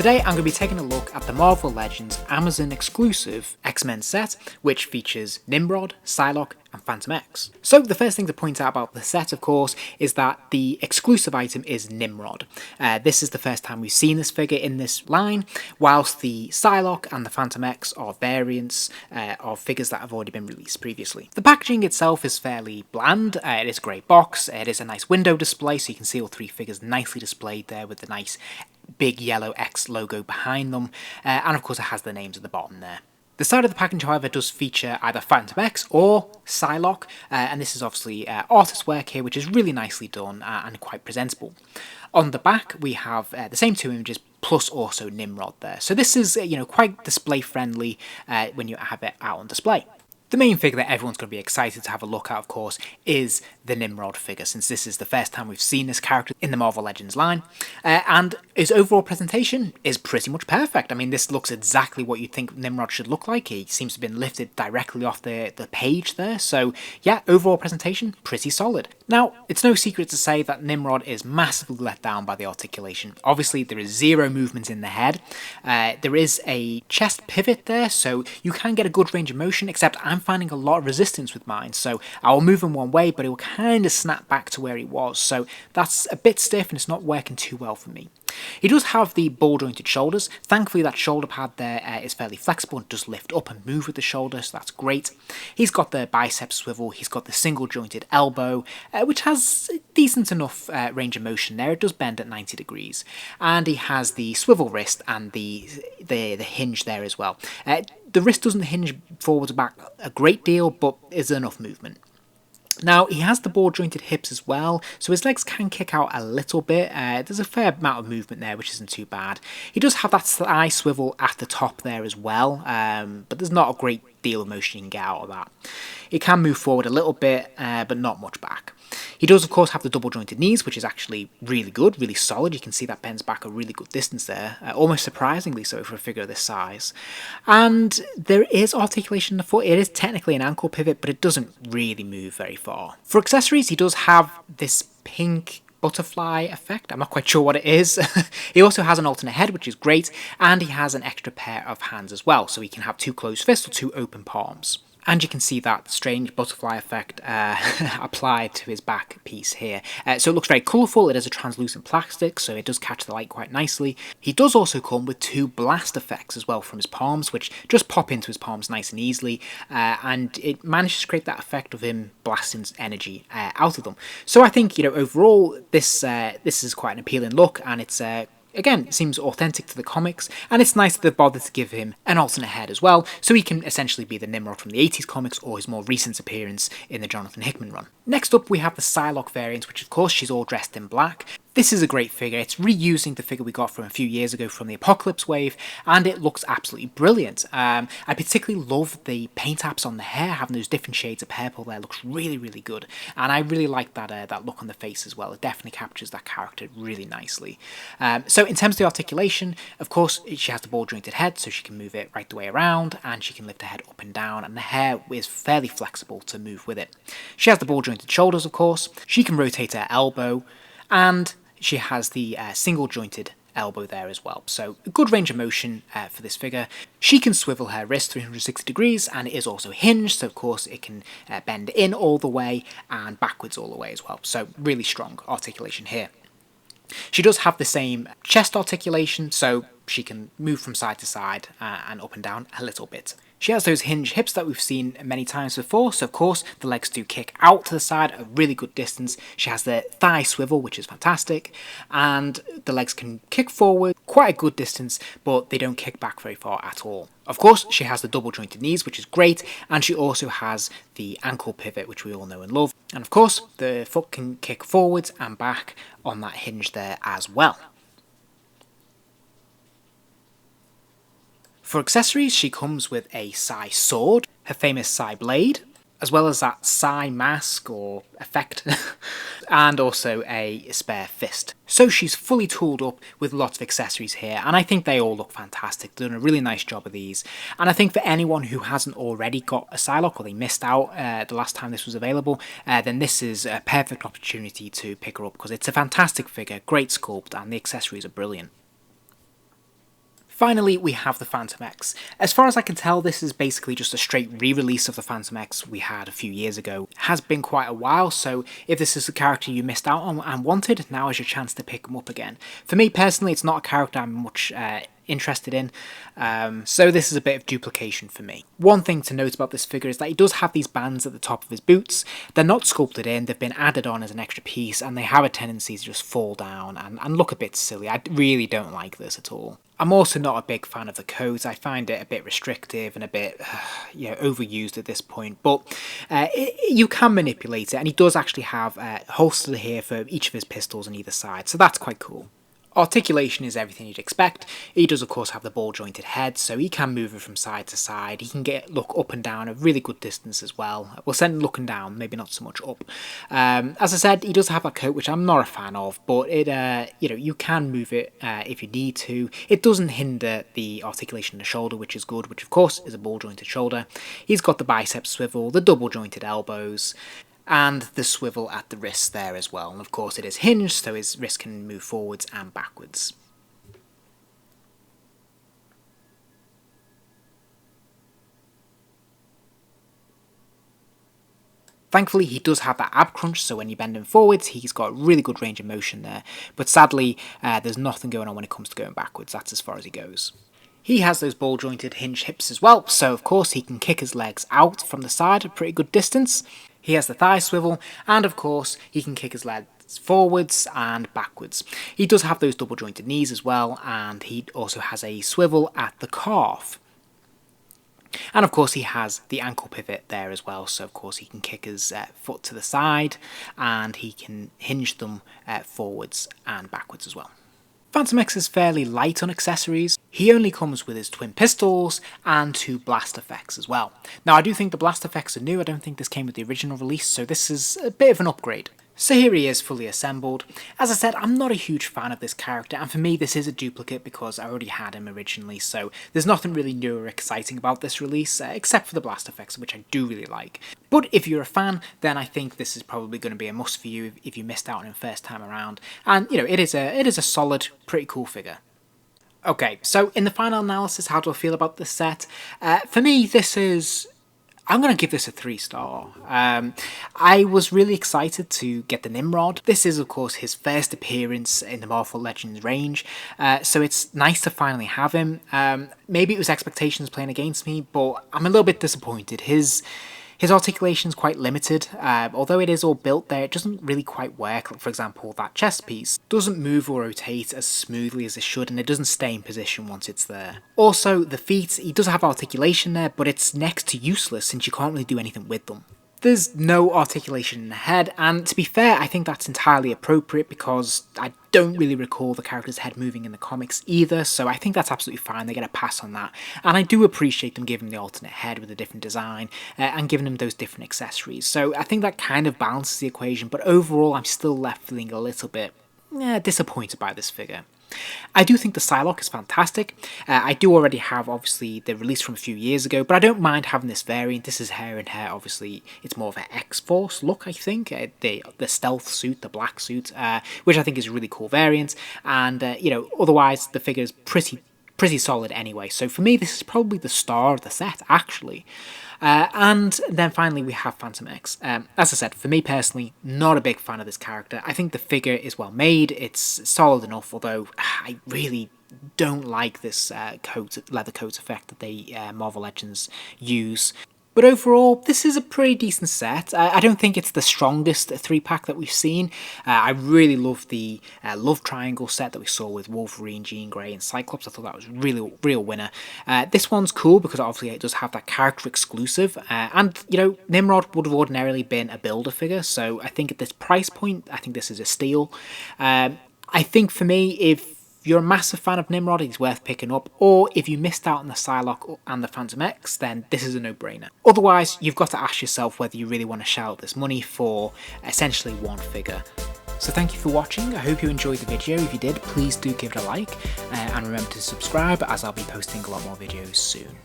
Today I'm going to be taking a look at the Marvel Legends Amazon exclusive X-Men set, which features Nimrod, Psylocke and Phantom X. So the first thing to point out about the set, of course, is that the exclusive item is Nimrod. This is the first time we've seen this figure in this line, whilst the Psylocke and the Phantom X are variants of figures that have already been released previously. The packaging itself is fairly bland. It is a great box, it is a nice window display, so you can see all three figures nicely displayed there with the nice big yellow X logo behind them, and of course it has the names at the bottom there. The side of the package, however, does feature either Phantom X or Psylocke, and this is obviously artist work here, which is really nicely done and quite presentable. On the back, we have the same two images plus also Nimrod there. So this is quite display friendly when you have it out on display. The main figure that everyone's going to be excited to have a look at, of course, is the Nimrod figure, since this is the first time we've seen this character in the Marvel Legends line, and his overall presentation is pretty much perfect. I mean, this looks exactly what you'd think Nimrod should look like. He seems to have been lifted directly off the page there, so yeah, overall presentation, pretty solid. Now, it's no secret to say that Nimrod is massively let down by the articulation. Obviously, there is zero movement in the head. There is a chest pivot there, so you can get a good range of motion, except I'm finding a lot of resistance with mine, so I'll move him one way, but it will kind of snap back to where he was, so that's a bit stiff and it's not working too well for me. He does have the ball jointed shoulders. Thankfully that shoulder pad there is fairly flexible and does lift up and move with the shoulder, so that's great. He's got the bicep swivel, he's got the single jointed elbow, which has a decent enough range of motion there. It does bend at 90 degrees. And he has the swivel wrist and the hinge there as well. The wrist doesn't hinge forwards and back a great deal, but is enough movement. Now, he has the ball jointed hips as well, so his legs can kick out a little bit. There's a fair amount of movement there, which isn't too bad. He does have that thigh swivel at the top there as well, but there's not a great deal of motion you can get out of that. It can move forward a little bit, but not much back. He does, of course, have the double jointed knees, which is actually really good, really solid. You can see that bends back a really good distance there, almost surprisingly so for a figure of this size. And there is articulation in the foot. It is technically an ankle pivot, but it doesn't really move very far. For accessories, he does have this pink butterfly effect. I'm not quite sure what it is. He also has an alternate head, which is great, and he has an extra pair of hands as well, so he can have two closed fists or two open palms. And you can see that strange butterfly effect applied to his back piece here. So it looks very colourful. It is a translucent plastic, so it does catch the light quite nicely. He does also come with two blast effects as well from his palms, which just pop into his palms nice and easily, and it manages to create that effect of him blasting energy out of them. So I think, overall, this is quite an appealing look, and it's again, it seems authentic to the comics, and it's nice that they've bothered to give him an alternate head as well, so he can essentially be the Nimrod from the 80s comics or his more recent appearance in the Jonathan Hickman run. Next up, we have the Psylocke variant, which of course she's all dressed in black. This is a great figure. It's reusing the figure we got from a few years ago from the Apocalypse wave, and it looks absolutely brilliant. I particularly love the paint apps on the hair, having those different shades of purple there looks really, really good. And I really like that look on the face as well. It definitely captures that character really nicely. So in terms of the articulation, of course, she has the ball jointed head, so she can move it right the way around, and she can lift the head up and down, and the hair is fairly flexible to move with it. She has the ball jointed shoulders, of course. She can rotate her elbow, and she has the single jointed elbow there as well. So a good range of motion for this figure. She can swivel her wrist 360 degrees, and it is also hinged, so of course it can bend in all the way and backwards all the way as well. So really strong articulation here. She does have the same chest articulation, so she can move from side to side and up and down a little bit. She has those hinge hips that we've seen many times before, so of course the legs do kick out to the side a really good distance. She has the thigh swivel, which is fantastic, and the legs can kick forward quite a good distance, but they don't kick back very far at all. Of course, she has the double jointed knees, which is great, and she also has the ankle pivot, which we all know and love. And of course, the foot can kick forwards and back on that hinge there as well. For accessories, she comes with a Psy sword, her famous Psy blade, as well as that Psy mask or effect, and also a spare fist. So she's fully tooled up with lots of accessories here, and I think they all look fantastic. They've done a really nice job of these, and I think for anyone who hasn't already got a Psylocke, or they missed out the last time this was available, then this is a perfect opportunity to pick her up, because it's a fantastic figure, great sculpt, and the accessories are brilliant. Finally, we have the Phantom X. As far as I can tell, this is basically just a straight re-release of the Phantom X we had a few years ago. It has been quite a while, so if this is a character you missed out on and wanted, now is your chance to pick him up again. For me personally, it's not a character I'm much interested in, so this is a bit of duplication for me. One thing to note about this figure is that he does have these bands at the top of his boots. They're not sculpted in, they've been added on as an extra piece, and they have a tendency to just fall down and look a bit silly. I really don't like this at all. I'm also not a big fan of the coat. I find it a bit restrictive and a bit overused at this point, but you can manipulate it, and he does actually have a holster here for each of his pistols on either side, so that's quite cool. Articulation is everything you'd expect. He does of course have the ball jointed head, so he can move it from side to side. He can look up and down a really good distance as well. Well, send looking down, maybe not so much up. As I said, he does have a coat which I'm not a fan of, but it you can move it if you need to. It doesn't hinder the articulation in the shoulder, which is good, which of course is a ball jointed shoulder. He's got the bicep swivel, the double jointed elbows, and the swivel at the wrist there as well. And of course it is hinged, so his wrist can move forwards and backwards. Thankfully, he does have that ab crunch, so when you bend him forwards, he's got a really good range of motion there. But sadly, there's nothing going on when it comes to going backwards. That's as far as he goes. He has those ball jointed hinge hips as well, so of course he can kick his legs out from the side a pretty good distance. He has the thigh swivel, and of course he can kick his legs forwards and backwards. He does have those double jointed knees as well, and he also has a swivel at the calf. And of course he has the ankle pivot there as well, so of course he can kick his foot to the side, and he can hinge them forwards and backwards as well. Phantom X is fairly light on accessories. He only comes with his twin pistols and 2 blast effects as well. Now I do think the blast effects are new, I don't think this came with the original release, so this is a bit of an upgrade. So here he is fully assembled. As I said, I'm not a huge fan of this character, and for me this is a duplicate because I already had him originally, so there's nothing really new or exciting about this release, except for the blast effects, which I do really like. But if you're a fan, then I think this is probably going to be a must for you if you missed out on him first time around, and it is a solid, pretty cool figure. Okay, so in the final analysis, how do I feel about this set? For me, I'm going to give this a 3-star. I was really excited to get the Nimrod. This is, of course, his first appearance in the Marvel Legends range, so it's nice to finally have him. Maybe it was expectations playing against me, but I'm a little bit disappointed. His articulation is quite limited. Although it is all built there, it doesn't really quite work. Like, for example, that chest piece doesn't move or rotate as smoothly as it should, and it doesn't stay in position once it's there. Also, the feet, he does have articulation there, but it's next to useless since you can't really do anything with them. There's no articulation in the head, and to be fair, I think that's entirely appropriate because I don't really recall the character's head moving in the comics either, so I think that's absolutely fine. They get a pass on that, and I do appreciate them giving the alternate head with a different design and giving them those different accessories, so I think that kind of balances the equation, but overall I'm still left feeling a little bit disappointed by this figure. I do think the Psylocke is fantastic. I do already have, obviously, the release from a few years ago, but I don't mind having this variant. This is hair and hair, obviously. It's more of an X-Force look, I think. The stealth suit, the black suit, which I think is a really cool variant. And, otherwise, the figure is pretty solid anyway. So for me, this is probably the star of the set, actually. And then finally we have Phantom X. As I said, for me personally, not a big fan of this character. I think the figure is well made, it's solid enough, although I really don't like this leather coat effect that they Marvel Legends use. But overall, this is a pretty decent set. I don't think it's the strongest 3-pack that we've seen. I really love the Love Triangle set that we saw with Wolverine, Jean Grey and Cyclops. I thought that was a real winner. This one's cool because obviously it does have that character exclusive. And, Nimrod would have ordinarily been a builder figure. So I think at this price point, I think this is a steal. I think for me, if you're a massive fan of Nimrod, he's worth picking up, or if you missed out on the Psylocke and the Phantom X, then this is a no-brainer. Otherwise, you've got to ask yourself whether you really want to shell out this money for essentially one figure. So thank you for watching, I hope you enjoyed the video. If you did, please do give it a like, and remember to subscribe as I'll be posting a lot more videos soon.